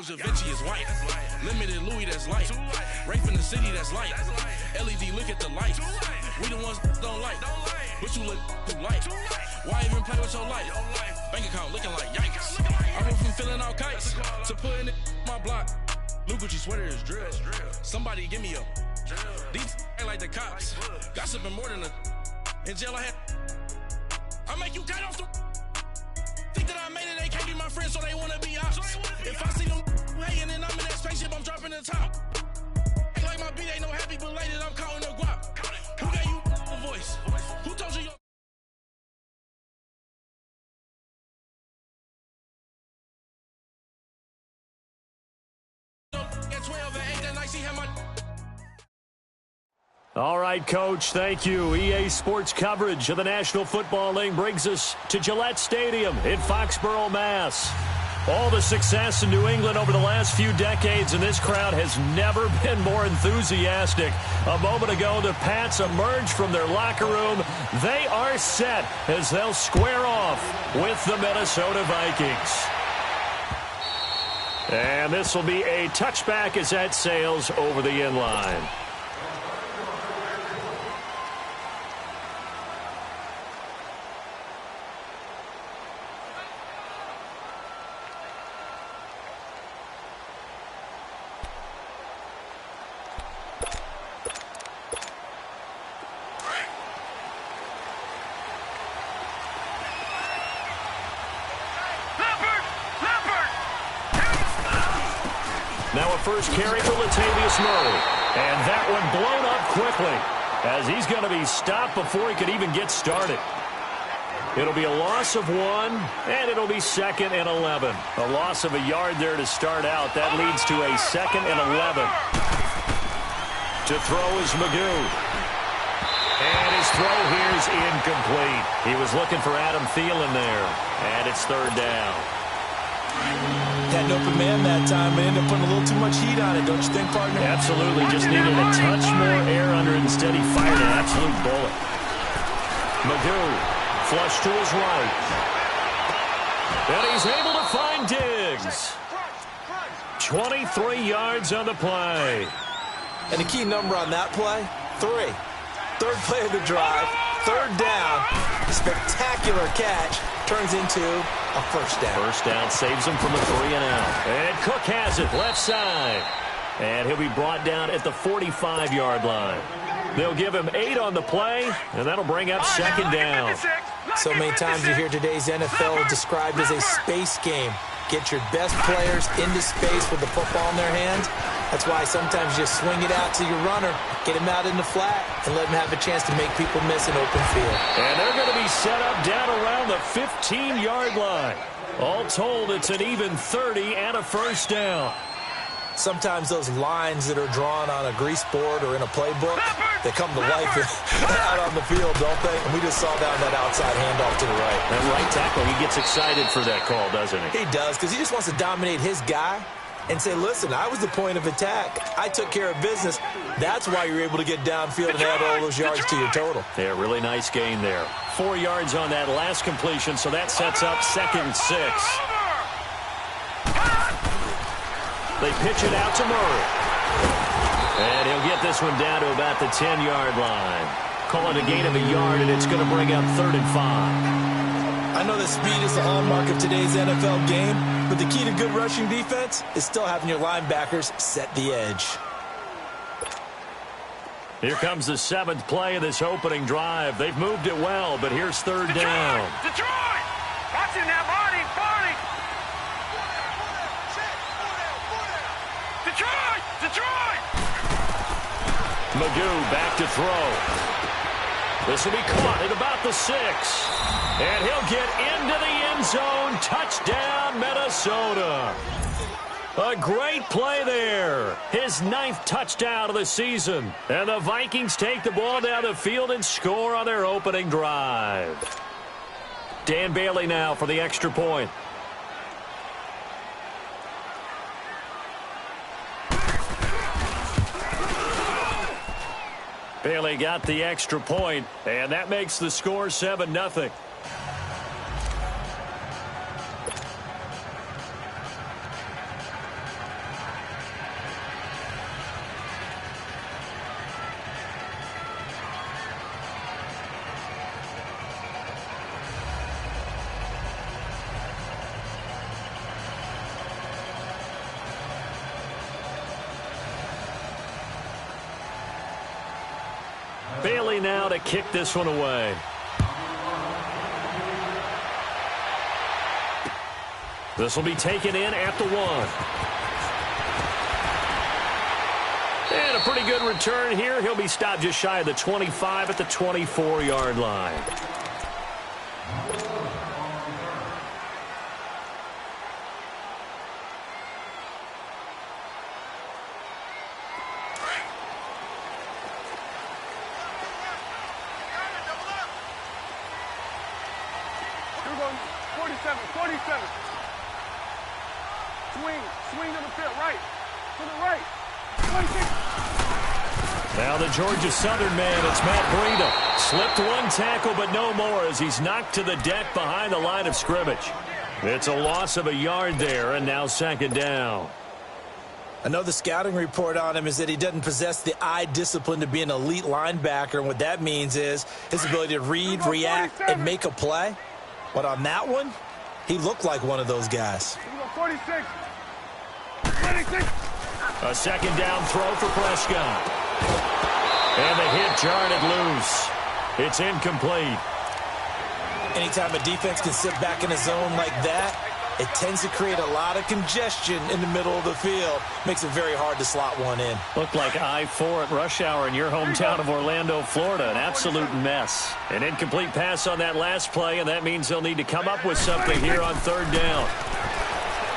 Sopranos, Da Vinci is white. Limited Louis, that's light. Rape in the city, that's light. LED, look at the light. We the ones don't like. But you look too light. Why even play with your life? Bank account looking like yikes. I went from filling out kites to putting it in my block. Blue Gucci sweater is drill. Somebody give me a. These ain't like the cops. Gossiping more than a. In jail I had. I make you cut off the. Think that I made it, they can't be my friends, so they wanna be ops. If I see them hating and I'm in that spaceship, I'm dropping the top. Ain't like my beat ain't no happy belated, I'm counting the guap. Who gave you a voice? Who told you your. All right, Coach, thank you. EA Sports coverage of the National Football League brings us to Gillette Stadium in Foxborough, Mass. All the success in New England over the last few decades, and this crowd has never been more enthusiastic. A moment ago, the Pats emerged from their locker room. They are set as they'll square off with the Minnesota Vikings. And this will be a touchback as that sails over the inline. Now a first carry for Latavius Murray. And that one blown up quickly as he's going to be stopped before he could even get started. It'll be a loss of 1, and it'll be 2nd and 11. A loss of a yard there to start out. That leads to a 2nd and 11. To throw is Magoo. And his throw here is incomplete. He was looking for Adam Thielen there. And it's 3rd down. Had an open man that time, and ended up putting a little too much heat on it, don't you think, partner? Absolutely. Just needed a touch more air under it. Instead, he fired an absolute bullet. Magoo, flush to his right. And he's able to find Diggs. 23 yards on the play. And the key number on that play, 3. 3rd play of the drive, 3rd down, spectacular catch, turns into a 1st down. 1st down saves him from a 3 and out. And Cook has it left side. And he'll be brought down at the 45-yard line. They'll give him 8 on the play, and that'll bring up 2nd down. So many times you hear today's NFL described as a space game. Get your best players into space with the football in their hands. That's why sometimes you just swing it out to your runner, get him out in the flat, and let him have a chance to make people miss an open field. And they're going to be set up down around the 15-yard line. All told, it's an even 30 and a 1st down. Sometimes those lines that are drawn on a grease board or in a playbook, they come to life out on the field, don't they? And we just saw down that outside handoff to the right. That right tackle, he gets excited for that call, doesn't he? He does, because he just wants to dominate his guy and say, listen, I was the point of attack. I took care of business. That's why you're able to get downfield and add all those yards to your total. Yeah, really nice gain there. 4 yards on that last completion, so that sets up 2nd and 6. They pitch it out to Murray. And he'll get this one down to about the 10-yard line. Call it a gain of a yard, and it's going to bring up 3rd and 5. I know that speed is the hallmark of today's NFL game, but the key to good rushing defense is still having your linebackers set the edge. Here comes the 7th play of this opening drive. They've moved it well, but here's 3rd down. Detroit! Watching that, Marty! Detroit! Magoo back to throw. This will be caught at about the 6. And he'll get into the end zone. Touchdown, Minnesota. A great play there. His 9th touchdown of the season. And the Vikings take the ball down the field and score on their opening drive. Dan Bailey now for the extra point. Bailey got the extra point, and that makes the score 7-0. Bailey now to kick this one away. This will be taken in at the 1. And a pretty good return here. He'll be stopped just shy of the 25 at the 24-yard line. Here we go. 47. Swing to the field, right. To the right. 26. Now the Georgia Southern man, it's Matt Breida. Slipped one tackle, but no more as he's knocked to the deck behind the line of scrimmage. It's a loss of a yard there, and now second down. I know the scouting report on him is that he doesn't possess the eye discipline to be an elite linebacker, and what that means is his ability to read, react, and make a play. But on that one, he looked like one of those guys. 46. 26. A second down throw for Prescott. And the hit jarred it loose. It's incomplete. Anytime a defense can sit back in a zone like that, it tends to create a lot of congestion in the middle of the field. Makes it very hard to slot one in. Looked like I-4 at rush hour in your hometown of Orlando, Florida. An absolute mess. An incomplete pass on that last play, and that means they'll need to come up with something here on third down.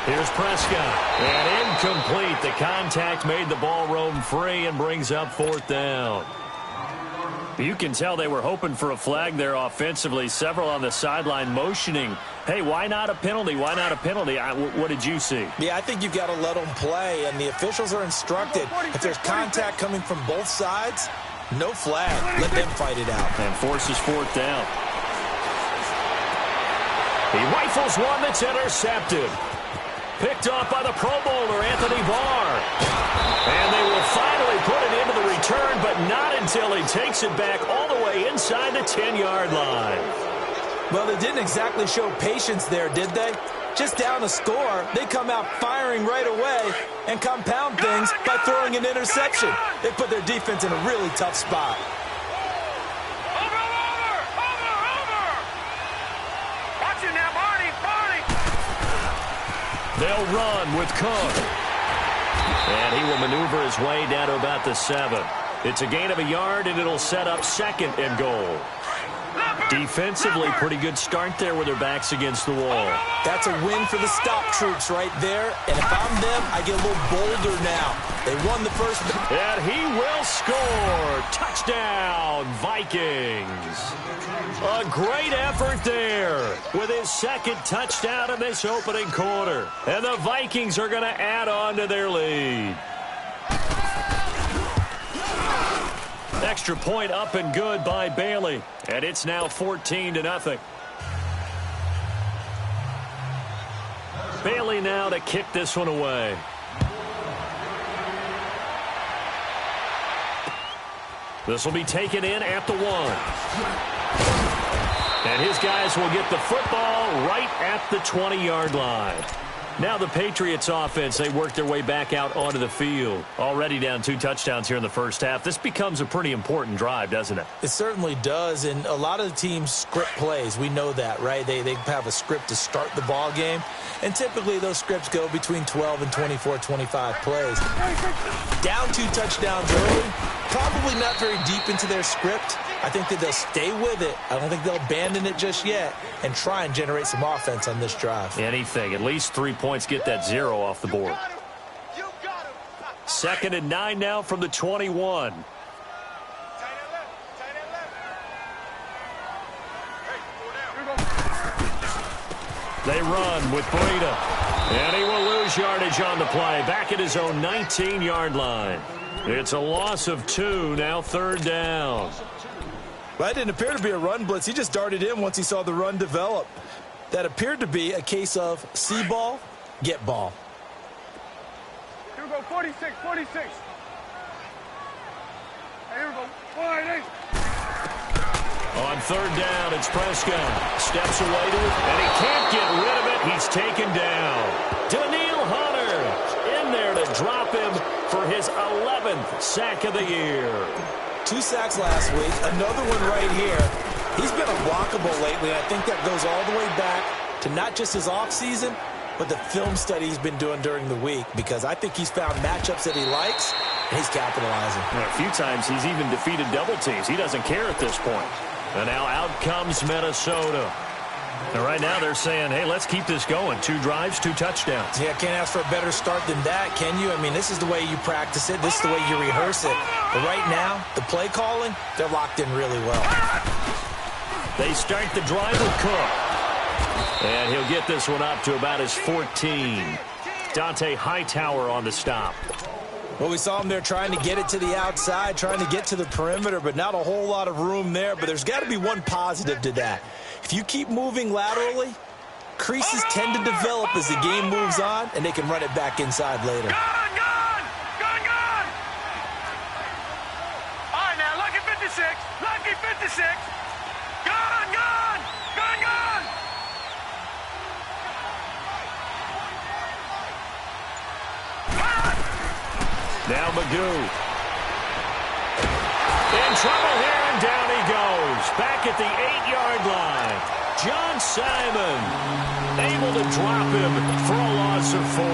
Here's Prescott. And incomplete. The contact made the ball roam free and brings up fourth down. You can tell they were hoping for a flag there offensively. Several on the sideline motioning. Hey, why not a penalty? Why not a penalty? What did you see? Yeah, I think you've got to let them play, and the officials are instructed. If there's contact coming from both sides, no flag. Let them fight it out. And forces fourth down. He rifles one that's intercepted. Picked off by the Pro Bowler, Anthony Barr. And they will finally put it into the return, but not until he takes it back all the way inside the 10-yard line. Well, they didn't exactly show patience there, did they? Just down a score, they come out firing right away and compound things by throwing an interception. They put their defense in a really tough spot. Watching now, Barney. They'll run with Cook. And he will maneuver his way down to about the 7. It's a gain of a yard, and it'll set up second and goal. Defensively, pretty good start there with their backs against the wall. That's a win for the stop troops right there. And if I'm them, I get a little bolder now. They won the first. And he will score. Touchdown, Vikings. A great effort there with his second touchdown in this opening quarter. And the Vikings are going to add on to their lead. Extra point up and good by Bailey. And it's now 14-0. Bailey now to kick this one away. This will be taken in at the 1. And his guys will get the football right at the 20-yard line. Now the Patriots offense, they work their way back out onto the field. Already down 2 touchdowns here in the first half. This becomes a pretty important drive, doesn't it? It certainly does, and a lot of the teams script plays. We know that, right? They have a script to start the ball game, and typically those scripts go between 12 and 24, 25 plays. Down 2 touchdowns early, probably not very deep into their script. I think that they'll stay with it. I don't think they'll abandon it just yet and try and generate some offense on this drive. Anything. At least 3 points, get that 0 off the board. 2nd and 9 now from the 21. They run with Breida. And he will lose yardage on the play. Back at his own 19-yard line. It's a loss of 2, now 3rd down. Well, that didn't appear to be a run blitz. He just darted in once he saw the run develop. That appeared to be a case of see ball, get ball. Here we go, 46. Hey, here we go, 48. On 3rd down, it's Prescott. Steps away to it, and he can't get rid of it. He's taken down. Daniil Hunter in there to drop him for his 11th sack of the year. 2 sacks last week, another one right here. He's been unblockable lately, and I think that goes all the way back to not just his offseason, but the film study he's been doing during the week, because I think he's found matchups that he likes, and he's capitalizing. A few times he's even defeated double teams. He doesn't care at this point. And now out comes Minnesota. And right now they're saying, hey, let's keep this going. 2 drives, 2 touchdowns. Yeah, can't ask for a better start than that, can you? I mean, this is the way you practice it. This is the way you rehearse it. But right now, the play calling, they're locked in really well. They start the drive with Cook. And he'll get this one up to about his 14. Dante Hightower on the stop. Well, we saw him there trying to get it to the outside, trying to get to the perimeter, but not a whole lot of room there. But there's got to be one positive to that. If you keep moving laterally, creases tend to develop as the game moves on, and they can run it back inside later. Gone! All right, now, lucky 56. Lucky 56. Gone! Now Magoo. In trouble here, and down he goes. Back at the 8-yard line. John Simon able to drop him for a loss of 4.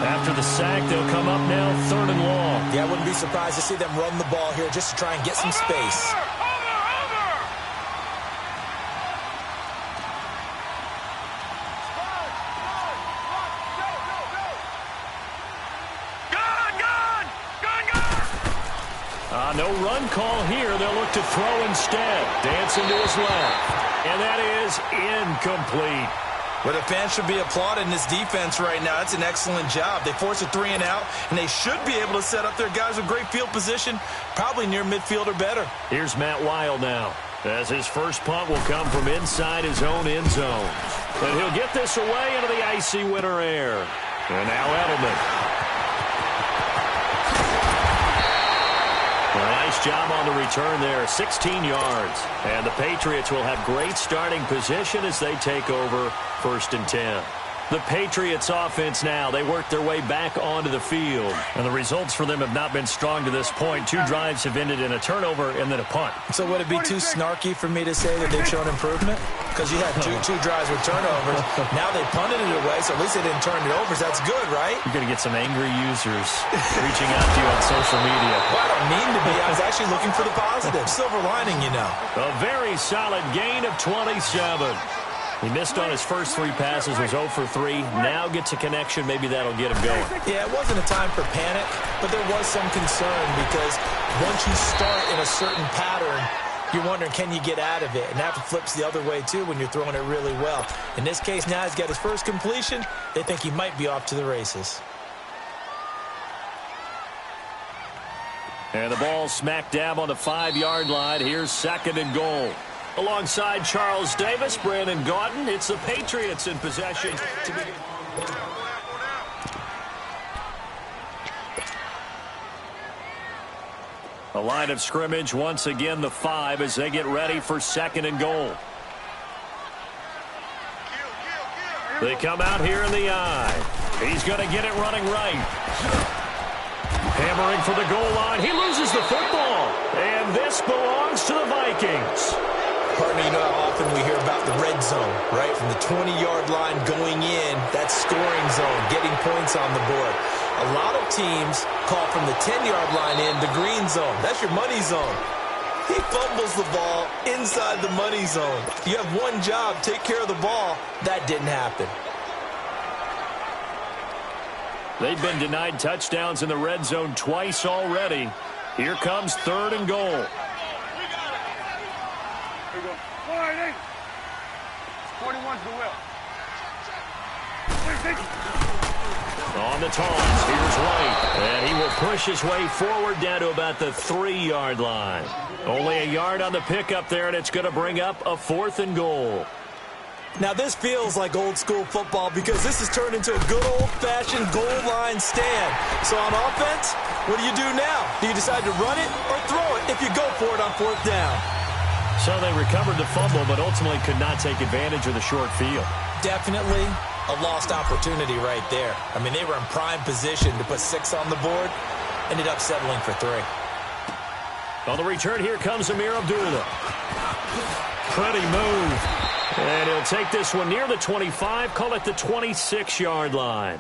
After the sack, they'll come up now 3rd and long. Yeah, I wouldn't be surprised to see them run the ball here just to try and get some space. No run call here. They'll look to throw instead. Dancing to his left. And that is incomplete. Well, the fans should be applauding this defense right now. That's an excellent job. They force a 3 and out, and they should be able to set up their guys with great field position, probably near midfield or better. Here's Matt Wild now, as his first punt will come from inside his own end zone. And he'll get this away into the icy winter air. And now Edelman. Nice job on the return there, 16 yards. And the Patriots will have great starting position as they take over 1st and 10. The Patriots offense now, they work their way back onto the field. And the results for them have not been strong to this point. 2 drives have ended in a turnover and then a punt. So would it be too snarky for me to say that they've shown improvement? Because you had two drives with turnovers. Now they punted it away, so at least they didn't turn it over. So that's good, right? You're going to get some angry users reaching out to you on social media. Well, I don't mean to be. I was actually looking for the positive. Silver lining, you know. A very solid gain of 27. He missed on his first 3 passes, was 0 for 3. Now gets a connection. Maybe that'll get him going. Yeah, it wasn't a time for panic, but there was some concern because once you start in a certain pattern, you're wondering, can you get out of it? And that flips the other way, too, when you're throwing it really well. In this case, now he's got his first completion. They think he might be off to the races. And the ball smack dab on the 5-yard line. Here's 2nd and goal. Alongside Charles Davis, Brandon Gaudin, it's the Patriots in possession to begin. A line of scrimmage, once again the 5 as they get ready for 2nd and goal. They come out here in the eye. He's going to get it running right. Hammering for the goal line. He loses the football. And this belongs to the Vikings. Partner, you know how often we hear about the red zone, right? From the 20-yard line going in, that scoring zone, getting points on the board. A lot of teams call from the 10-yard line in the green zone. That's your money zone. He fumbles the ball inside the money zone. You have one job, take care of the ball. That didn't happen. They've been denied touchdowns in the red zone twice already. Here comes 3rd and goal. Here we go. 41's the will. On the toss, here's White. And he will push his way forward down to about the 3-yard line. Only a yard on the pickup there, and it's going to bring up a 4th and goal. Now, this feels like old-school football because this has turned into a good old-fashioned goal line stand. So on offense, what do you do now? Do you decide to run it or throw it if you go for it on 4th down? So they recovered the fumble, but ultimately could not take advantage of the short field. Definitely a lost opportunity right there. I mean, they were in prime position to put 6 on the board, ended up settling for 3. On the return, here comes Amir Abdullah. Pretty move. And he'll take this one near the 25, call it the 26-yard line.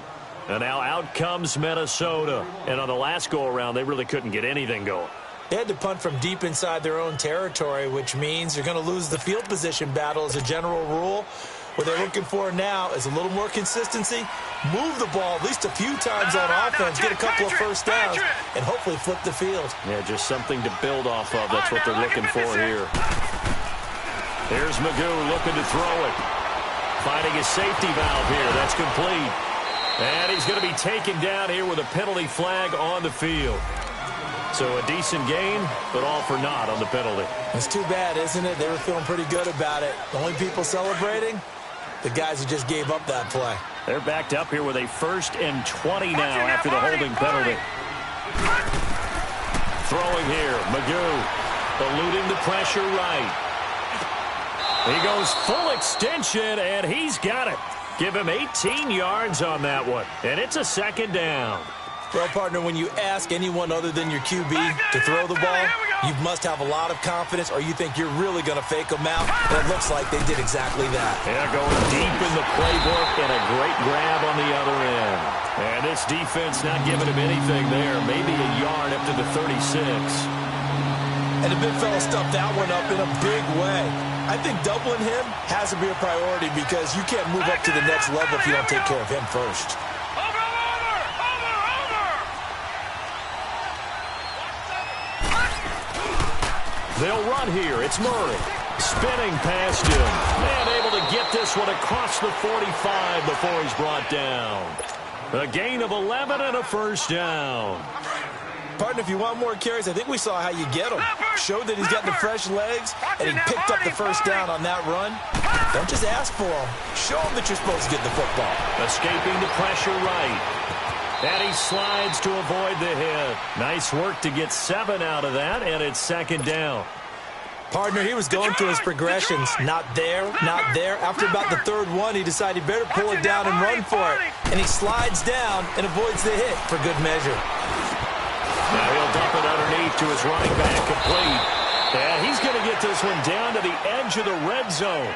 And now out comes Minnesota. And on the last go-around, they really couldn't get anything going. They had to punt from deep inside their own territory, which means you're going to lose the field position battle as a general rule. What they're looking for now is a little more consistency, move the ball at least a few times on offense, get a couple of first downs, and hopefully flip the field. Yeah, just something to build off of. That's what they're looking for here. Here's Magoo looking to throw it. Finding his safety valve here. That's complete. And he's going to be taken down here with a penalty flag on the field. So a decent gain, but all for naught on the penalty. It's too bad, isn't it? They were feeling pretty good about it. The only people celebrating, the guys who just gave up that play. They're backed up here with a 1st and 20 now after the holding penalty. Throwing here, Magoo eluding the pressure right. He goes full extension, and he's got it. Give him 18 yards on that one, and it's a 2nd down. Well, partner, when you ask anyone other than your QB to throw the ball, you must have a lot of confidence, or you think you're really going to fake them out. And it looks like they did exactly that. Yeah, going deep in the playbook and a great grab on the other end. And this defense not giving him anything there. Maybe a yard up to the 36. And the big fella stuffed that one up in a big way. I think doubling him has to be a priority because you can't move up to the next level if you don't take care of him first. They'll run here. It's Murray. Spinning past him. And able to get this one across the 45 before he's brought down. A gain of 11 and a 1st down. Partner, if you want more carries, I think we saw how you get them. Showed that he's got the fresh legs, and he picked up the 1st down on that run. Don't just ask for them. Show them that you're supposed to get the football. Escaping the pressure right. And he slides to avoid the hit. Nice work to get 7 out of that, and it's 2nd down. Partner, he was going through his progressions. Not there, not there. After about the 3rd one, he decided he better pull it down and run for it. And he slides down and avoids the hit for good measure. Now he'll dump it underneath to his running back, complete. And he's going to get this one down to the edge of the red zone.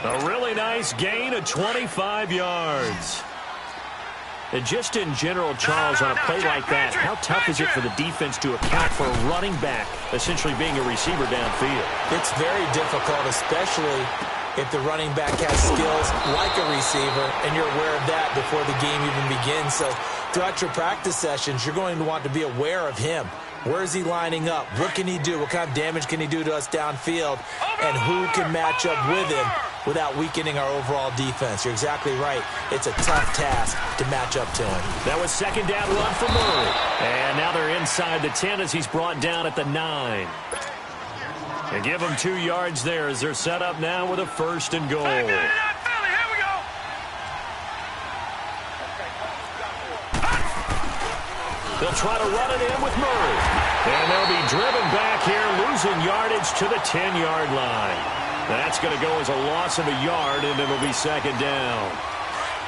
A really nice gain of 25 yards. And just in general, Charles, on a play like that, how tough is it for the defense to account for a running back essentially being a receiver downfield? It's very difficult, especially if the running back has skills like a receiver, and you're aware of that before the game even begins. So throughout your practice sessions, you're going to want to be aware of him. Where is he lining up? What can he do? What kind of damage can he do to us downfield? And who can match up with him without weakening our overall defense? You're exactly right. It's a tough task to match up to him. That was 2nd down run for Murray. And now they're inside the 10 as he's brought down at the 9. And give them 2 yards there as they're set up now with a 1st and goal. They'll try to run it in with Murray. And they'll be driven back here, losing yardage to the 10-yard line. That's going to go as a loss of a yard, and it'll be 2nd down.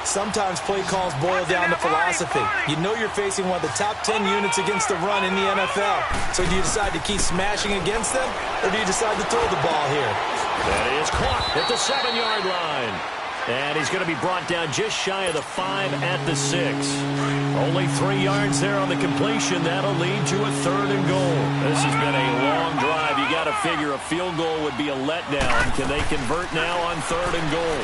Sometimes play calls boil down to philosophy. You know you're facing one of the top 10 units against the run in the NFL. So do you decide to keep smashing against them, or do you decide to throw the ball here? That is caught at the 7-yard line. And he's going to be brought down just shy of the 5 at the 6. Only 3 yards there on the completion. That'll lead to a 3rd and goal. This has been a long drive. You got to figure a field goal would be a letdown. Can they convert now on 3rd and goal?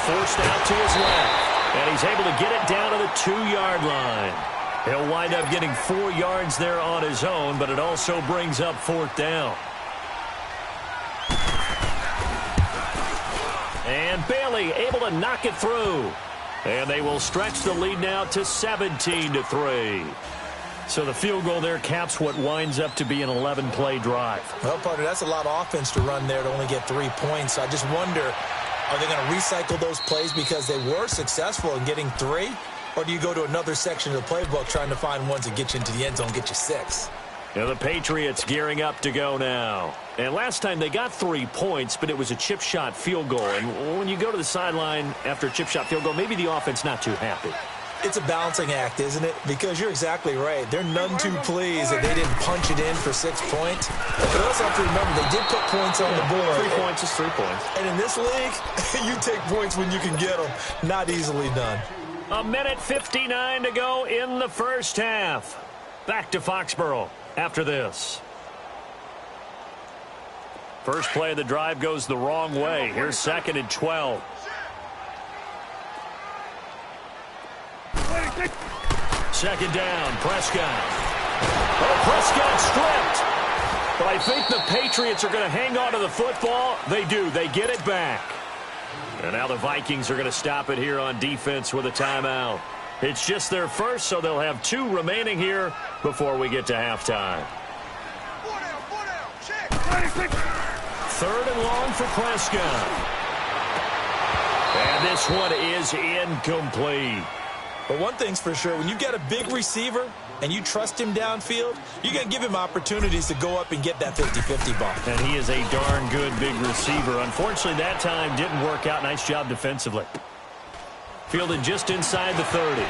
Forced out to his left. And he's able to get it down to the 2-yard line. He'll wind up getting 4 yards there on his own, but it also brings up 4th down. And Bailey able to knock it through. And they will stretch the lead now to 17-3. So the field goal there caps what winds up to be an 11-play drive. Well, partner, that's a lot of offense to run there to only get 3 points. So I just wonder, are they going to recycle those plays because they were successful in getting 3? Or do you go to another section of the playbook trying to find ones that get you into the end zone, get you 6? Now the Patriots gearing up to go now. And last time they got 3 points, but it was a chip shot field goal. And when you go to the sideline after a chip shot field goal, maybe the offense not too happy. It's a balancing act, isn't it? Because you're exactly right. They're none too pleased that they didn't punch it in for 6 points. But also have to remember, they did put points on the board. 3 points is 3 points. And in this league, you take points when you can get them. Not easily done. 1:59 to go in the first half. Back to Foxborough after this. First play of the drive goes the wrong way. Here's 2nd and 12. Second down, Prescott. Oh, Prescott stripped. But I think the Patriots are going to hang on to the football. They do. They get it back. And now the Vikings are going to stop it here on defense with a timeout. It's just their first, so they'll have 2 remaining here before we get to halftime. 3rd and long for Prescott. And this one is incomplete. But one thing's for sure, when you get a big receiver and you trust him downfield, you're going to give him opportunities to go up and get that 50-50 ball. And he is a darn good big receiver. Unfortunately, that time didn't work out. Nice job defensively. Fielded just inside the 30.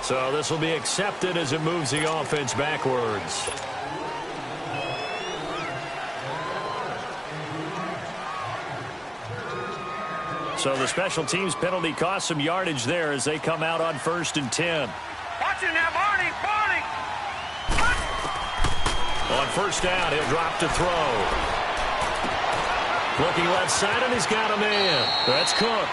So this will be accepted as it moves the offense backwards. So the special teams penalty cost some yardage there as they come out on 1st and 10. Watch it now, Barney! Barney! On 1st down, he'll drop to throw. Looking left side, and he's got a man. That's Cook.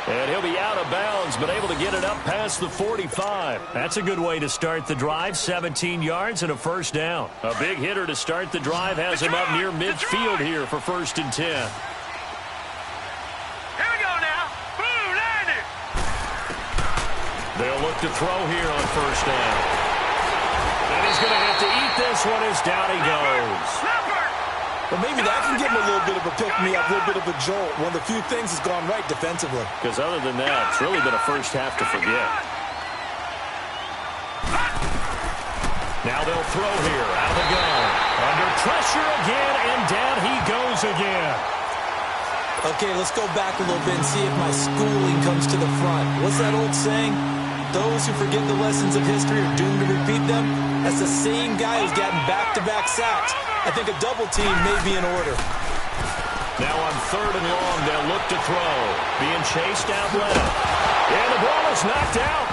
And he'll be out of bounds, but able to get it up past the 45. That's a good way to start the drive. 17 yards and a 1st down. A big hitter to start the drive has him up near midfield here for 1st and 10. They'll look to throw here on 1st down. And he's going to have to eat this one as down he goes. But maybe that can give him a little bit of a pick-me-up, a little bit of a jolt. One of the few things has gone right defensively. Because other than that, it's really been a first half to forget. Now they'll throw here out of the gun. Under pressure again, and down he goes again. Okay, let's go back a little bit and see if my schooling comes to the front. What's that old saying? Those who forget the lessons of history are doomed to repeat them. That's the same guy who's gotten back-to-back sacks. I think a double team may be in order. Now on 3rd and long, they'll look to throw. Being chased out left. And the ball is knocked out.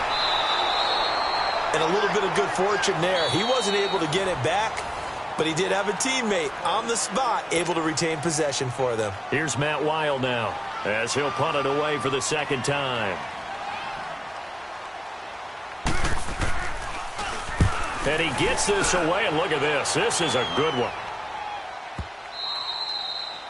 And a little bit of good fortune there. He wasn't able to get it back, but he did have a teammate on the spot able to retain possession for them. Here's Matt Weil now as he'll punt it away for the 2nd time. And he gets this away, and look at this. This is a good one.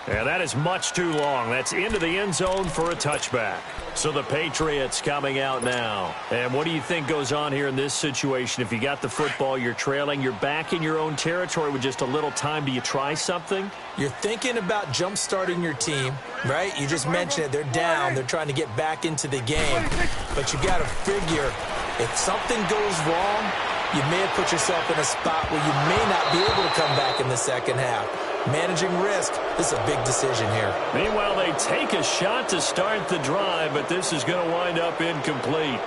And that is much too long. That's into the end zone for a touchback. So the Patriots coming out now. And what do you think goes on here in this situation? If you got the football, you're trailing, you're back in your own territory with just a little time. Do you try something? You're thinking about jump-starting your team, right? You just mentioned it. They're down. They're trying to get back into the game. But you got to figure, if something goes wrong, you may have put yourself in a spot where you may not be able to come back in the 2nd half. Managing risk, this is a big decision here. Meanwhile, they take a shot to start the drive, but this is going to wind up incomplete.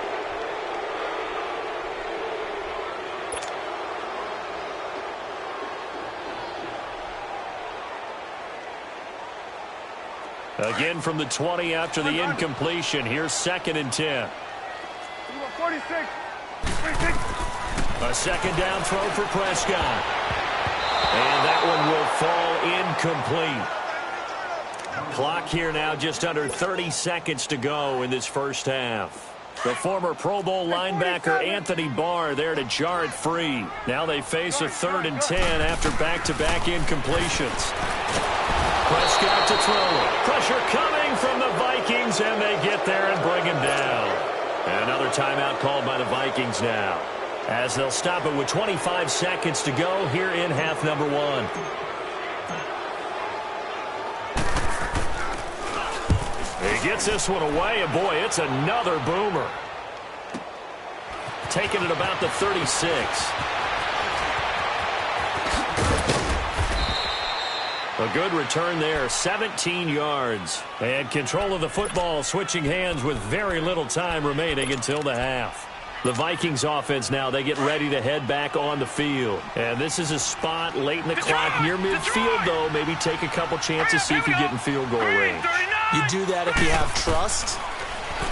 Again from the 20 after the incompletion. Here's 2nd and 10. 46. A 2nd down throw for Prescott. And that one will fall incomplete. Clock here now just under 30 seconds to go in this first half. The former Pro Bowl linebacker Anthony Barr there to jar it free. Now they face a 3rd and 10 after back-to-back incompletions. Prescott to throw. Pressure coming from the Vikings, and they get there and bring him down. Another timeout called by the Vikings now, as they'll stop it with 25 seconds to go here in half number 1. He gets this one away, and boy, it's another boomer. Taking it about the 36. A good return there, 17 yards. And control of the football, switching hands with very little time remaining until the half. The Vikings offense now, they get ready to head back on the field. And this is a spot late in the clock near midfield, though. Maybe take a couple chances, see if you get in field goal range. You do that if you have trust.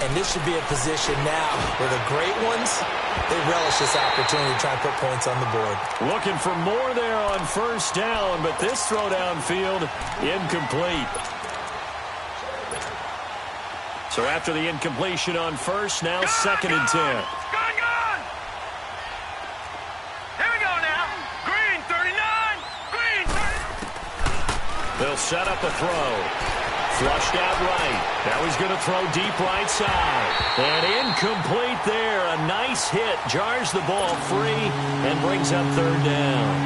And this should be a position now where the great ones, they relish this opportunity to try and put points on the board. Looking for more there on first down, but this throw downfield, incomplete. So after the incompletion on first, now second and 10. Gone! Here we go now. Green 39. Green 30. They'll set up a throw. Flushed out right. Now he's going to throw deep right side. And incomplete there. A nice hit. Jars the ball free and brings up third down.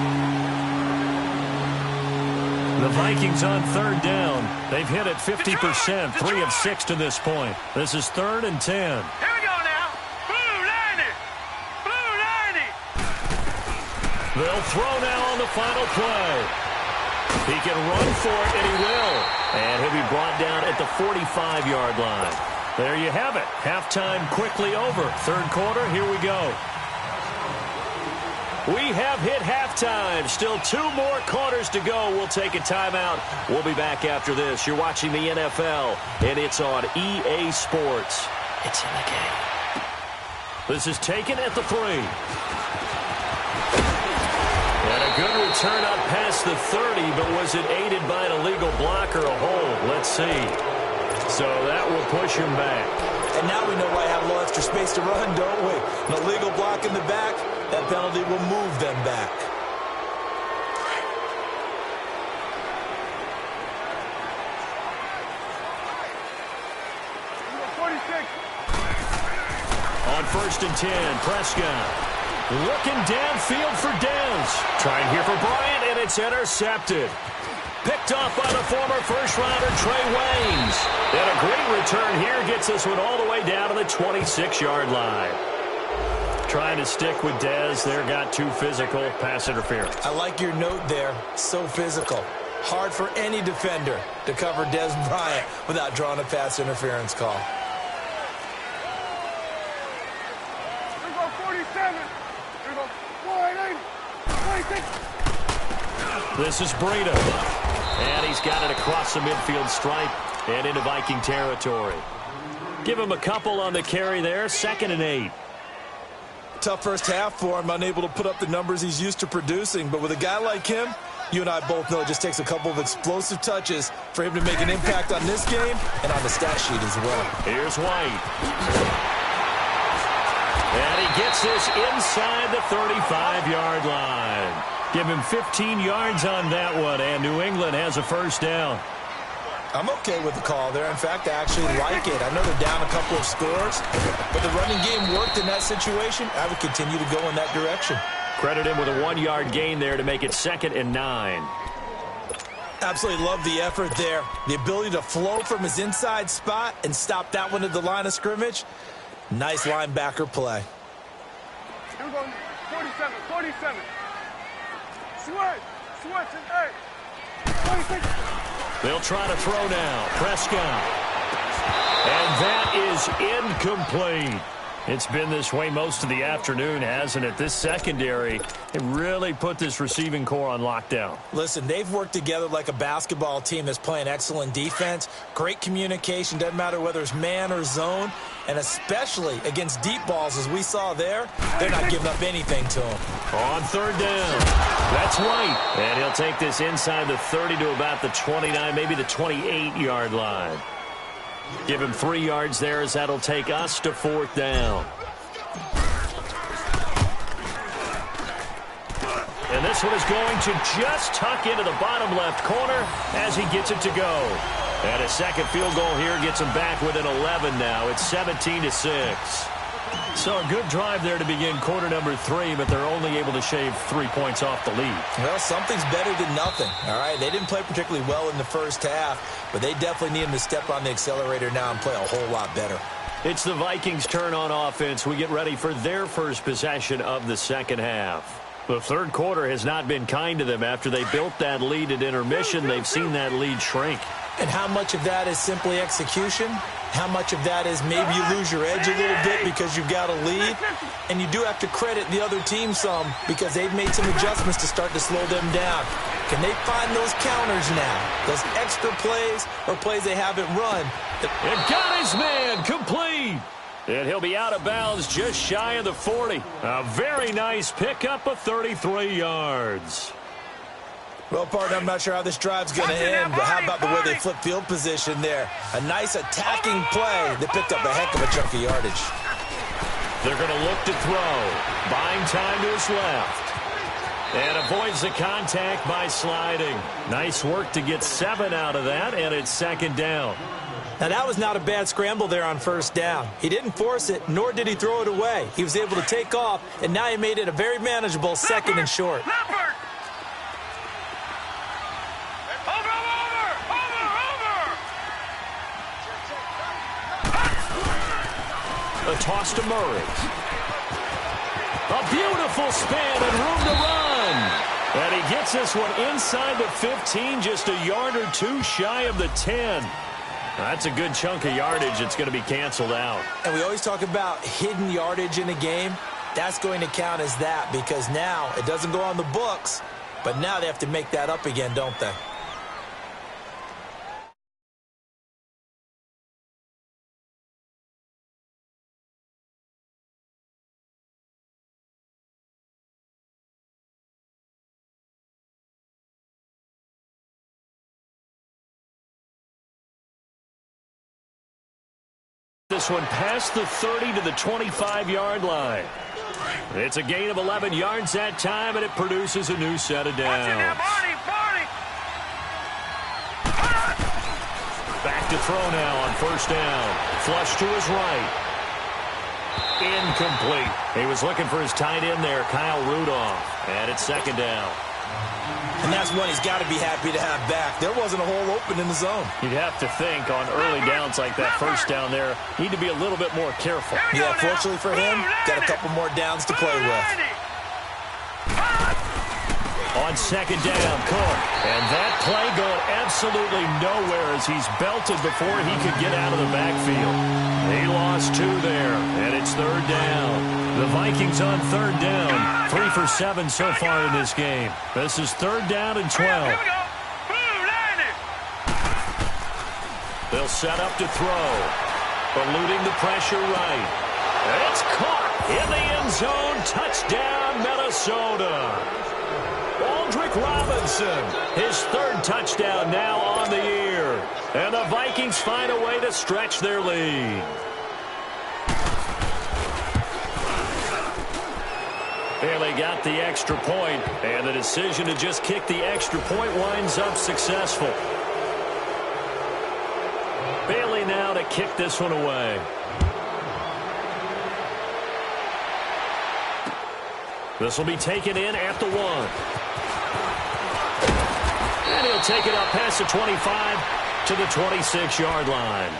The Vikings on third down. They've hit it 50%, 3 of 6 to this point. This is 3rd and 10. Here we go now. Blue 90. Blue 90. They'll throw now on the final play. He can run for it, and he will. And he'll be brought down at the 45-yard line. There you have it. Halftime quickly over. Third quarter, here we go. We have hit halftime. Still 2 more quarters to go. We'll take a timeout. We'll be back after this. You're watching the NFL, and it's on EA Sports. It's in the game. This is taken at the 3. And a good return up past the 30, but was it aided by an illegal block or a hold? Let's see. So that will push him back. And now we know why I have a little extra space to run, don't we? An illegal block in the back, that penalty will move them back. On 1st and 10, Prescott looking downfield for Downs. Trying here for Bryant, and it's intercepted. Picked off by the former first-rounder Trey Waynes. And a great return here gets this one all the way down to the 26-yard line. Trying to stick with Dez there, got too physical, pass interference. I like your note there, so physical. Hard for any defender to cover Dez Bryant without drawing a pass interference call. Here go 47. Here go 480. 26. This is Breida. And he's got it across the midfield stripe and into Viking territory. Give him a couple on the carry there, 2nd and 8. Tough first half for him, unable to put up the numbers he's used to producing. But with a guy like him, you and I both know it just takes a couple of explosive touches for him to make an impact on this game and on the stat sheet as well. Here's White. And he gets this inside the 35-yard line. Give him 15 yards on that one, and New England has a first down. I'm okay with the call there. In fact, I actually like it. I know they're down a couple of scores, but the running game worked in that situation. I would continue to go in that direction. Credit him with a 1-yard gain there to make it 2nd and 9. Absolutely love the effort there. The ability to flow from his inside spot and stop that one at the line of scrimmage. Nice linebacker play. Here we go. 47. 47. Switch and 8. 26. They'll try to throw now. Prescott. And that is incomplete. It's been this way most of the afternoon, hasn't it? This secondary, it really put this receiving core on lockdown. Listen, they've worked together like a basketball team that's playing excellent defense. Great communication, doesn't matter whether it's man or zone. And especially against deep balls, as we saw there, they're not giving up anything to them. On 3rd down, that's White. And he'll take this inside the 30 to about the 29, maybe the 28-yard line. Give him 3 yards there as that'll take us to 4th down. And this one is going to just tuck into the bottom left corner as he gets it to go. And a second field goal here gets him back within 11 now. It's 17-6. So a good drive there to begin quarter number 3, but they're only able to shave 3 points off the lead. Well, something's better than nothing, all right? They didn't play particularly well in the first half, but they definitely need him to step on the accelerator now and play a whole lot better. It's the Vikings' turn on offense. We get ready for their first possession of the second half. The third quarter has not been kind to them. After they built that lead at intermission, they've seen that lead shrink. And how much of that is simply execution? How much of that is maybe you lose your edge a little bit because you've got a lead? And you do have to credit the other team some because they've made some adjustments to start to slow them down. Can they find those counters now? Those extra plays or plays they haven't run? And got his man complete. And he'll be out of bounds just shy of the 40. A very nice pickup of 33 yards. Well, partner, I'm not sure how this drive's going to end, but how about the way they flip field position there? A nice attacking play. They picked up a heck of a chunk of yardage. They're going to look to throw. Buying time to his left. And avoids the contact by sliding. Nice work to get 7 out of that, and it's second down. Now, that was not a bad scramble there on first down. He didn't force it, nor did he throw it away. He was able to take off, and now he made it a very manageable second and short. A toss to Murray. A beautiful span and room to run. And he gets this one inside the 15, just a yard or two shy of the 10. That's a good chunk of yardage. It's going to be canceled out. And we always talk about hidden yardage in a game. That's going to count as that because now it doesn't go on the books, but now they have to make that up again, don't they? This one past the 30 to the 25-yard line. It's a gain of 11 yards that time, and it produces a new set of downs. Back to throw now on first down. Flush to his right. Incomplete. He was looking for his tight end there, Kyle Rudolph. And it's second down. And that's one he's got to be happy to have back. There wasn't a hole open in the zone. You'd have to think on early downs like that first down there, need to be a little bit more careful. Yeah, fortunately for him, got a couple more downs to play with. On second down, Cook. And that play going absolutely nowhere as he's belted before he could get out of the backfield. He lost 2 there, and it's third down. The Vikings on third down, 3 for 7 so far in this game. This is third down and 12. They'll set up to throw. Eluding the pressure right. It's caught in the end zone. Touchdown, Minnesota. Aldrick Robinson, his third touchdown now on the year. And the Vikings find a way to stretch their lead. And they got the extra point, and the decision to just kick the extra point winds up successful. Bailey now to kick this one away. This will be taken in at the 1. And he'll take it up past the 25 to the 26-yard line.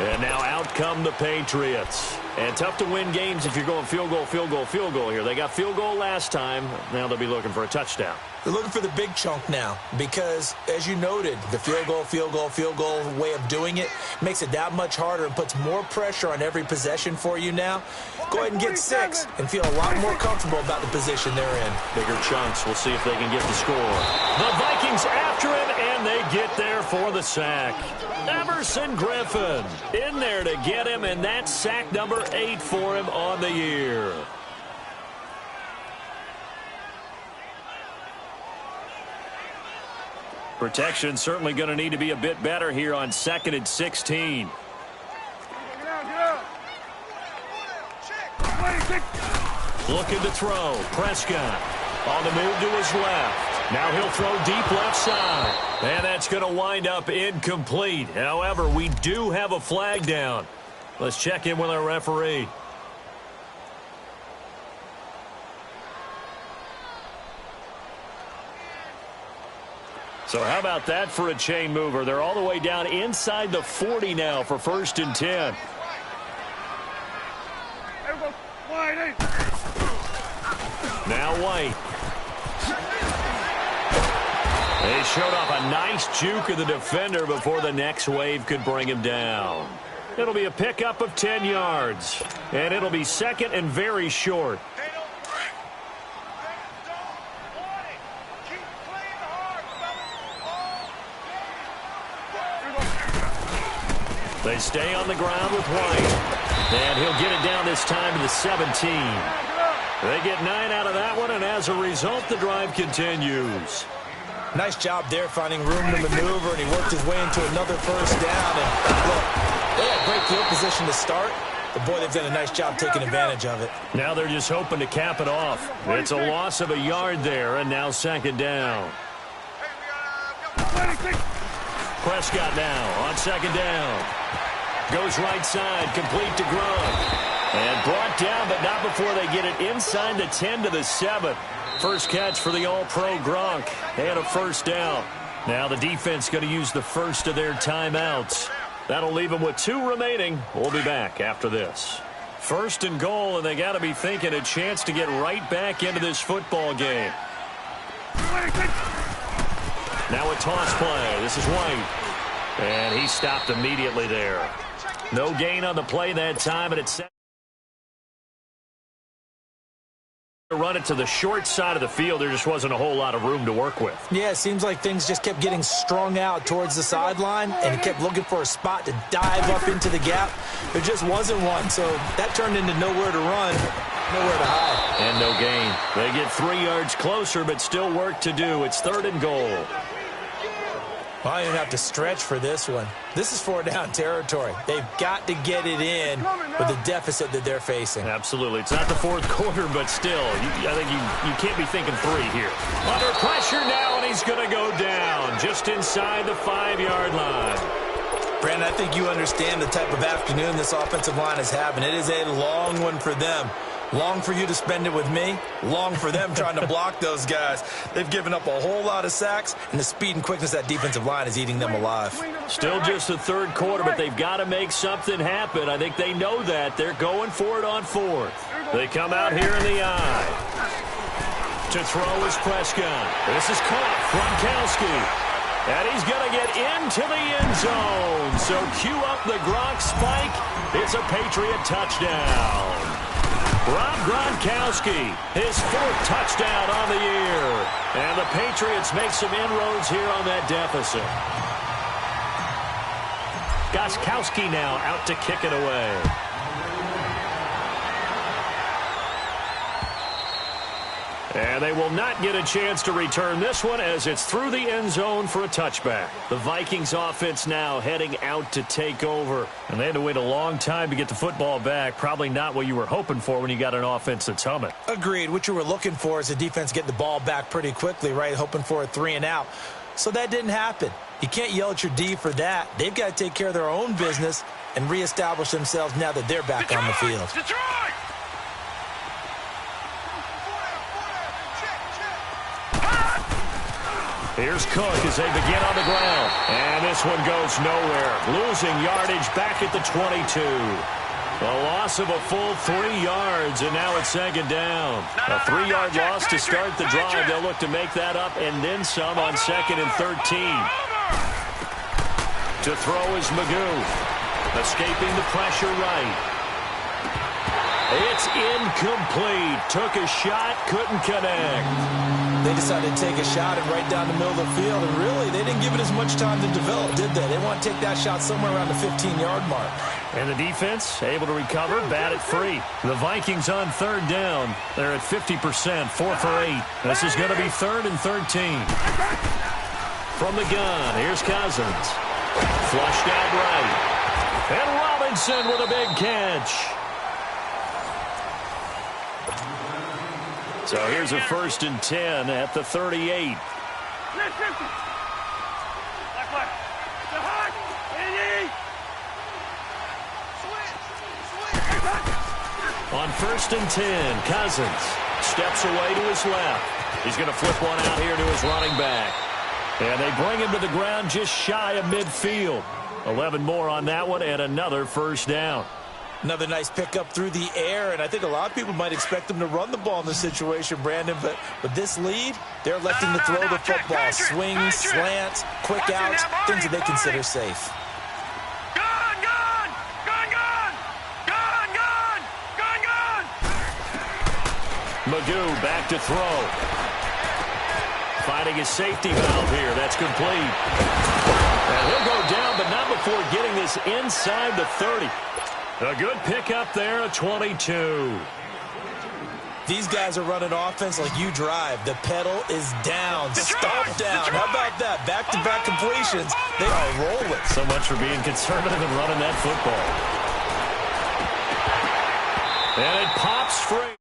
And now out come the Patriots. And tough to win games if you're going field goal, field goal, field goal here. They got field goal last time. Now they'll be looking for a touchdown. They're looking for the big chunk now because, as you noted, the field goal way of doing it makes it that much harder and puts more pressure on every possession for you now. Go ahead and get 6 and feel a lot more comfortable about the position they're in. Bigger chunks. We'll see if they can get the score. The Vikings after him, and they get there for the sack. Emerson Griffin in there to get him, and that's sack number 8 for him on the year. Protection certainly going to need to be a bit better here on 2nd and 16. Looking to throw. Prescott on the move to his left. Now he'll throw deep left side. And that's going to wind up incomplete. However, we do have a flag down. Let's check in with our referee. So how about that for a chain mover? They're all the way down inside the 40 now for 1st and 10. Now White They showed off a nice juke of the defender before the next wave could bring him down. It'll be a pickup of 10 yards, and it'll be second and very short. They stay on the ground with White, and he'll get it down this time to the 17. They get 9 out of that one, and as a result, the drive continues. Nice job there finding room to maneuver, and he worked his way into another first down. And look, they had great field position to start, but boy, they've done a nice job taking advantage of it. Now they're just hoping to cap it off. It's a loss of a yard there, and now second down. Prescott now on second down. Goes right side, complete to Gronk. And brought down, but not before they get it inside the 10 to the 7. First catch for the All-Pro Gronk. And a first down. Now the defense going to use the first of their timeouts. That'll leave them with 2 remaining. We'll be back after this. First and goal, and they got to be thinking a chance to get right back into this football game. Now a toss play. This is White. And he stopped immediately there. No gain on the play that time, and it's run it to the short side of the field. There just wasn't a whole lot of room to work with. Yeah, it seems like things just kept getting strung out towards the sideline, and he kept looking for a spot to dive up into the gap. There just wasn't one, so that turned into nowhere to run, nowhere to hide. And no gain. They get 3 yards closer, but still work to do. It's third and goal. Well, I didn't have to stretch for this one. This is 4-down territory. They've got to get it in with the deficit that they're facing. Absolutely. It's not the fourth quarter, but still, I think you can't be thinking 3 here. Under pressure now, and he's going to go down just inside the 5-yard line. Brandon, I think you understand the type of afternoon this offensive line is having. It is a long one for them. Long for you to spend it with me. Long for them trying to block those guys. They've given up a whole lot of sacks, and the speed and quickness of that defensive line is eating them alive. Still just the third quarter, but they've got to make something happen. I think they know that. They're going for it on fourth. They come out here in the eye. To throw is Prescott. This is caught. Gronkowski. And he's going to get into the end zone. So cue up the Gronk spike. It's a Patriot touchdown. Rob Gronkowski, his 4th touchdown on the year. And the Patriots make some inroads here on that deficit. Gostkowski now out to kick it away. And they will not get a chance to return this one as it's through the end zone for a touchback. The Vikings offense now heading out to take over. And they had to wait a long time to get the football back. Probably not what you were hoping for when you got an offense that's humming. Agreed. What you were looking for is the defense getting the ball back pretty quickly, right? Hoping for a 3 and out. So that didn't happen. You can't yell at your D for that. They've got to take care of their own business and reestablish themselves now that they're back on the field. Detroit! Here's Cook as they begin on the ground. And this one goes nowhere. Losing yardage back at the 22. A loss of a full 3 yards, and now it's second down. A 3-yard loss to start the drive. They'll look to make that up and then some on second and 13. To throw is Magoo. Escaping the pressure right. It's incomplete. Took a shot, couldn't connect. They decided to take a shot and right down the middle of the field, and really, they didn't give it as much time to develop, did they? They want to take that shot somewhere around the 15-yard mark. And the defense able to recover, bat it free. The Vikings on third down. They're at 50%, 4 for 8. This is going to be 3rd and 13. From the gun, here's Cousins. Flushed out right. And Robinson with a big catch. So here's a 1st and 10 at the 38. On 1st and 10, Cousins steps away to his left. He's going to flip one out here to his running back. And they bring him to the ground just shy of midfield. 11 more on that one and another first down. Another nice pickup through the air, and I think a lot of people might expect them to run the ball in this situation, Brandon, but with this lead, they're electing to throw the football. Swings, slants, quick outs, things that they consider safe. Magoo back to throw. Finding his safety valve here. That's complete. And he'll go down, but not before getting this inside the 30. A good pickup there, a 22. These guys are running offense like you drive. The pedal is down, stomp down. How about that? Back-to-back completions. They are rolling. So much for being conservative and running that football. And it pops free.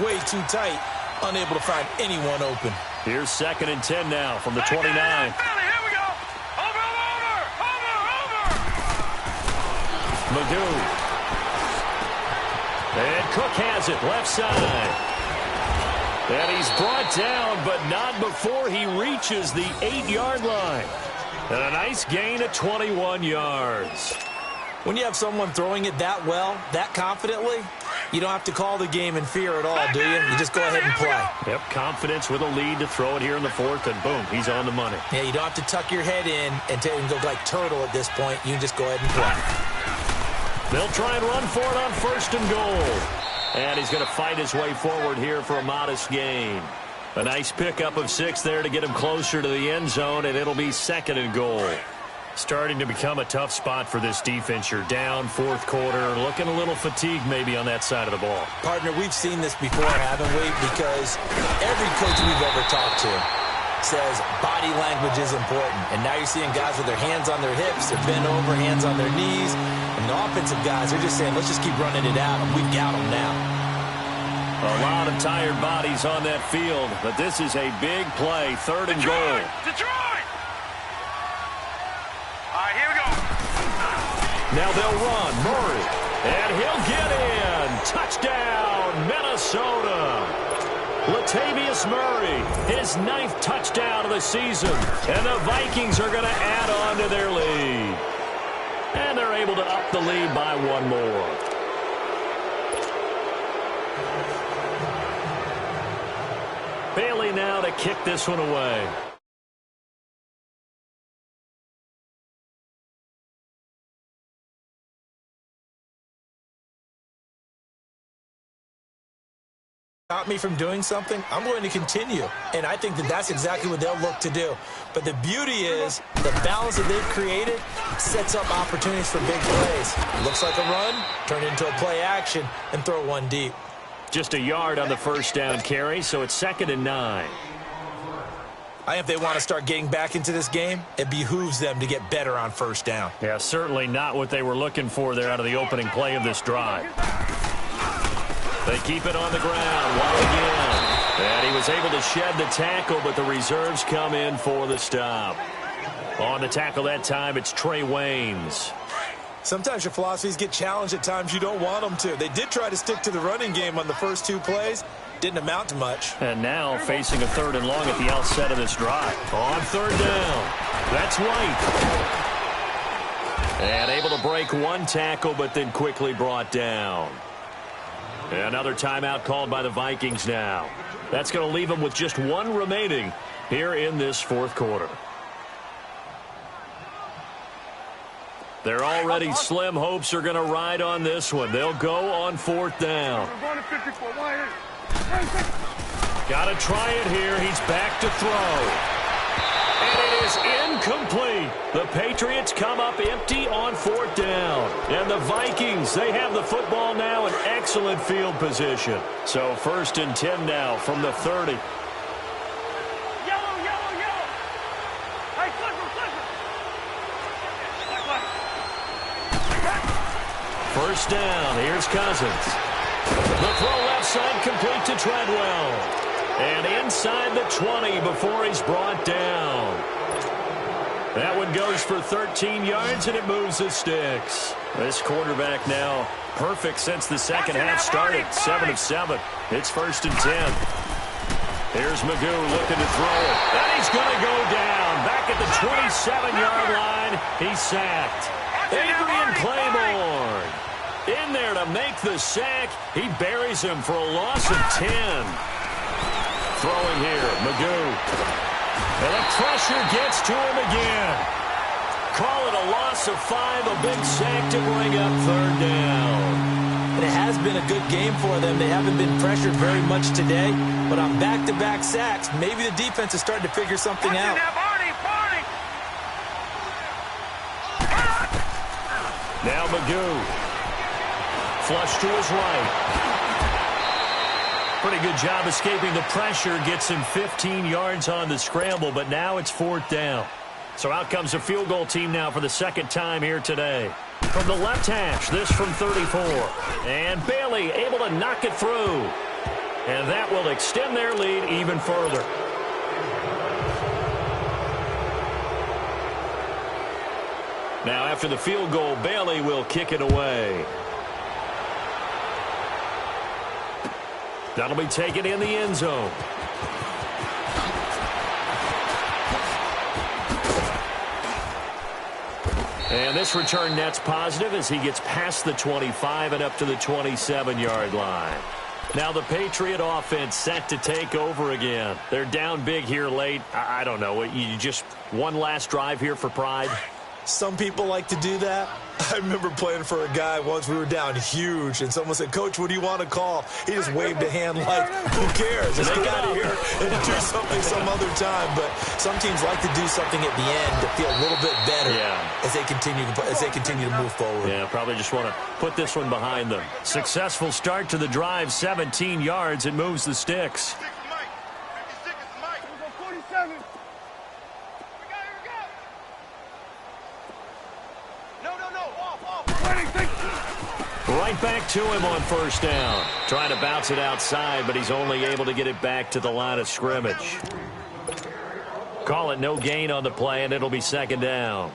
Way too tight, unable to find anyone open. Here's 2nd and 10 now from the 29. Here we go. Over. Magoo. And Cook has it, left side. And he's brought down, but not before he reaches the 8-yard line. And a nice gain of 21 yards. When you have someone throwing it that well, that confidently, you don't have to call the game in fear at all, do you? You just go ahead and play. Yep, confidence with a lead to throw it here in the 4th, and boom, he's on the money. Yeah, you don't have to tuck your head in and go like turtle at this point. You can just go ahead and play. They'll try and run for it on 1st and goal. And he's going to fight his way forward here for a modest gain. A nice pickup of 6 there to get him closer to the end zone, and it'll be 2nd and goal. Starting to become a tough spot for this defense. You're down 4th quarter, looking a little fatigued maybe on that side of the ball. Partner, we've seen this before, haven't we? Because every coach we've ever talked to says body language is important. And now you're seeing guys with their hands on their hips, they're bent over, hands on their knees. And the offensive guys, they're just saying, let's just keep running it out, and we've got them now. A lot of tired bodies on that field, but this is a big play, 3rd and goal. Detroit! All right, here we go. Now they'll run. Murray. And he'll get in. Touchdown, Minnesota. Latavius Murray, his 9th touchdown of the season. And the Vikings are going to add on to their lead. And they're able to up the lead by 1 more. Bailey now to kick this one away. Stop me from doing something, I'm going to continue. And I think that that's exactly what they'll look to do. But the beauty is the balance that they've created sets up opportunities for big plays. Looks like a run, turn into a play action, and throw one deep. Just a yard on the 1st down carry, so it's 2nd and 9. I think if they want to start getting back into this game, it behooves them to get better on 1st down. Yeah, certainly not what they were looking for there out of the opening play of this drive. They keep it on the ground. While again. And he was able to shed the tackle, but the reserves come in for the stop. On the tackle that time, it's Trey Waynes. Sometimes your philosophies get challenged at times you don't want them to. They did try to stick to the running game on the first 2 plays. Didn't amount to much. And now facing a 3rd and long at the outset of this drive. On 3rd down. That's White. And able to break 1 tackle, but then quickly brought down. Another timeout called by the Vikings now. That's going to leave them with just 1 remaining here in this 4th quarter. Their already slim hopes are going to ride on this one. They'll go on 4th down. Got to try it here. He's back to throw. And it is incomplete. The Patriots come up empty on 4th down. And the Vikings, they have the football now in excellent field position. So 1st and 10 now from the 30. Yellow. Hey, Clifford. 1st down. Here's Cousins. The throw left side complete to Treadwell. And inside the 20 before he's brought down. That one goes for 13 yards, and it moves the sticks. This quarterback now perfect since the second half started. 7 of 7. It's 1st and 10. Here's Magoo looking to throw it. And he's going to go down. Back at the 27-yard line, he's sacked. Adrian Claiborne in there to make the sack. He buries him for a loss of 10. Throwing here, Magoo. And the pressure gets to him again. Call it a loss of 5, a big sack to bring up third down. And it has been a good game for them. They haven't been pressured very much today, but on back-to-back sacks, maybe the defense is starting to figure something out. Now Magoo. Flush to his right. Pretty good job escaping the pressure. Gets him 15 yards on the scramble, but now it's fourth down. So out comes a field goal team now for the second time here today. From the left hash, this from 34. And Bailey able to knock it through. And that will extend their lead even further. Now after the field goal, Bailey will kick it away. That'll be taken in the end zone. And this return net's positive as he gets past the 25 and up to the 27-yard line. Now the Patriot offense set to take over again. They're down big here late. I don't know. You just one last drive here for pride? Some people like to do that. I remember playing for a guy once. We were down huge, and someone said, "Coach, what do you want to call?" He just waved a hand like, who cares? Let's get out of here and do something some other time. But some teams like to do something at the end to feel a little bit better as they continue to move forward. Yeah, probably just want to put this one behind them. Successful start to the drive, 17 yards. It moves the sticks. Right back to him on first down. Trying to bounce it outside, but he's only able to get it back to the line of scrimmage. Call it no gain on the play, and it'll be second down.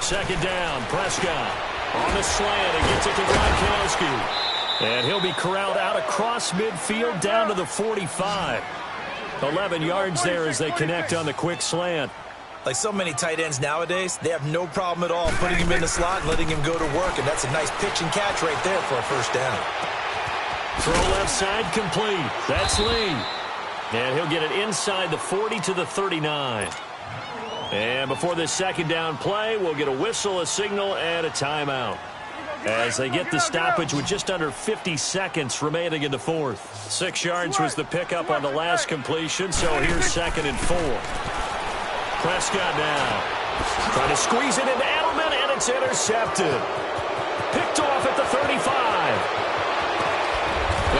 Second down, Prescott on the slant and gets it to Gronkowski. And he'll be corralled out across midfield down to the 45. 11 yards there as they connect on the quick slant. Like so many tight ends nowadays, they have no problem at all putting him in the slot and letting him go to work. And that's a nice pitch and catch right there for a first down. Throw left side complete. That's Lee. And he'll get it inside the 40 to the 39. And before this second down play, we'll get a whistle, a signal, and a timeout. As they get the stoppage with just under 50 seconds remaining in the fourth. 6 yards was the pickup on the last completion, so here's 2nd and 4. Prescott now. Trying to squeeze it into Edelman, and it's intercepted. Picked off at the 35.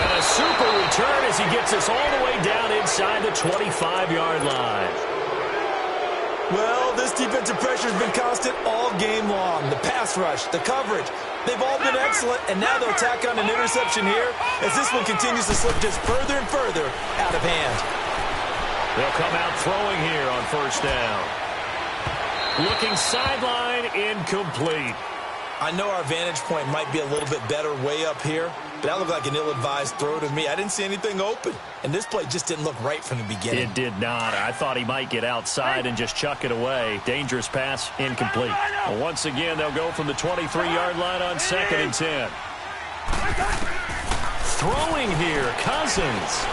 And a super return as he gets us all the way down inside the 25-yard line. Well, this defensive pressure has been constant all game long. The pass rush, the coverage, they've all been excellent, and now they'll tack on an interception here as this one continues to slip just further and further out of hand. They'll come out throwing here on first down. Looking sideline, incomplete. I know our vantage point might be a little bit better way up here, but that looked like an ill-advised throw to me. I didn't see anything open, and this play just didn't look right from the beginning. It did not. I thought he might get outside and just chuck it away. Dangerous pass, incomplete. Well, once again, they'll go from the 23-yard line on 2nd and 10. Throwing here, Cousins.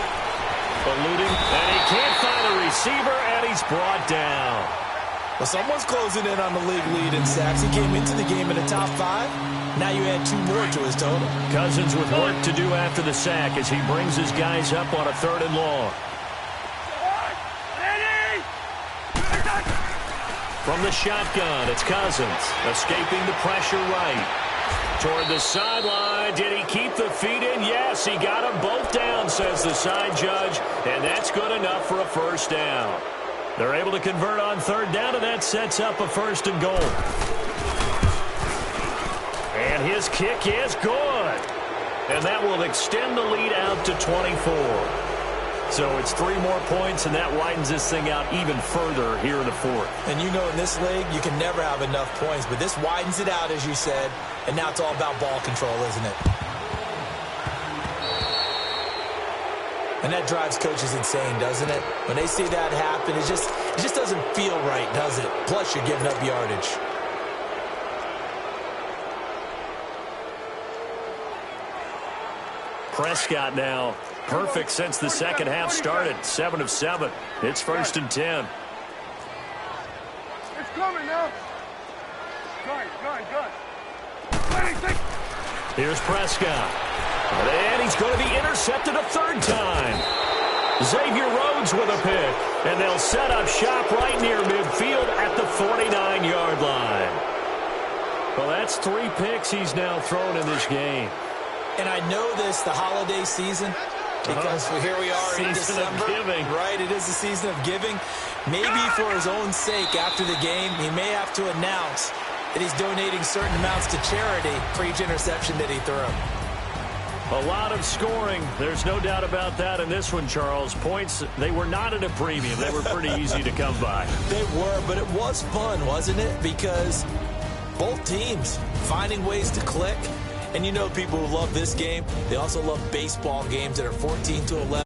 Eluding, and he can't find a receiver, and he's brought down. Well, someone's closing in on the league lead in sacks. He came into the game in the top 5. Now you add 2 more to his total. Cousins with work to do after the sack as he brings his guys up on a 3rd and long. From the shotgun, it's Cousins escaping the pressure right. Toward the sideline, did he keep the feet in? Yes, he got them both down, says the side judge, and that's good enough for a first down. They're able to convert on 3rd down, and that sets up a 1st and goal. And his kick is good. And that will extend the lead out to 24. So it's 3 more points, and that widens this thing out even further here in the fourth. And you know in this league, you can never have enough points, but this widens it out, as you said, and now it's all about ball control, isn't it? And that drives coaches insane, doesn't it? When they see that happen, it just doesn't feel right, does it? Plus, you're giving up yardage. Prescott now perfect since the second half started. 7 of 7. It's 1st and 10. It's coming now. Good. Here's Prescott. And he's going to be intercepted a 3rd time. Xavier Rhodes with a pick. And they'll set up shop right near midfield at the 49-yard line. Well, that's 3 picks he's now thrown in this game. And I know this, the holiday season, because here we are in December. Giving. Right, it is the season of giving. Maybe for his own sake, after the game, he may have to announce that he's donating certain amounts to charity for each interception that he threw. A lot of scoring. There's no doubt about that in this one, Charles. Points, they were not at a premium. They were pretty easy to come by. They were, but it was fun, wasn't it? Because both teams finding ways to click. And you know people who love this game, they also love baseball games that are 14-11.